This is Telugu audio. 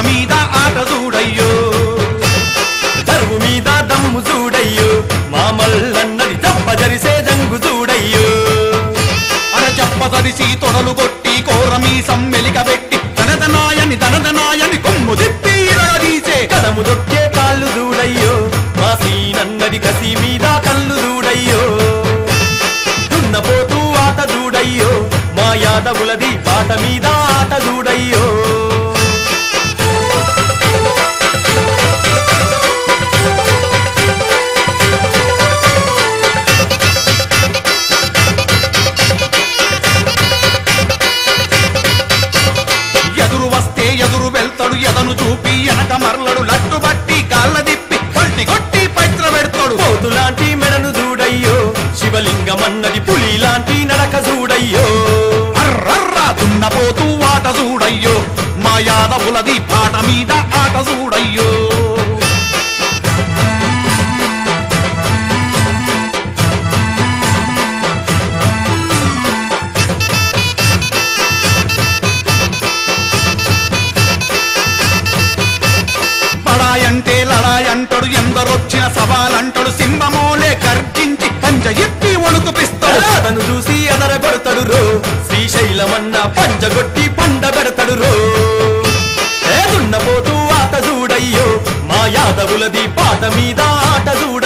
మీద ఆట చూడయ్యో దరువు మీద దమ్ము చూడయ్యో మా మల్లన్నది చెప్పజరిసే జంగు చూడయ్యో అర చెప్పదరిసి తొడలు కొట్టి కోరమీ సమ్మెలిక పెట్టి తనదనాయని కొమ్ము తిప్పి ఇరగదీసే కదము దొక్కే కాళ్ళు చూడయ్యో మా సీనన్నది కసి మీద కళ్ళు చూడయ్యో దున్నపోతూ ఆట చూడయ్యో మా యాదవులది పాట మీద ఆట చూడయ్యో ఎదురు వస్తే ఎదురు వెళ్తాడు ఎదను చూపి వెనక మరలడు లట్టు బట్టి కాళ్ళ దిప్పి పల్టి కొట్టి పైత్ర పెడతాడు పోతు లాంటి మెడను చూడయ్యో శివలింగమన్నది పులి లాంటి నడక చూడయ్యో అర్రర్రా దున్నపోతూ ఆట చూడయ్యో మా యాదవులది పాట మీద ఆట చూడయ్యో అంటే లడాయంటాడు ఎందరొచ్చిన సవాలంటాడు సింహమోలే గర్జించి పంజ ఎత్తి వణుకుపిస్తాడు అతను చూసి ఎదరగొడతాడు రో శ్రీశైలమన్న పంజగొట్టి పండ పెడతాడు రో దున్నపోతూ ఆట చూడయ్యో మా యాదవులది పాట మీద ఆట చూడ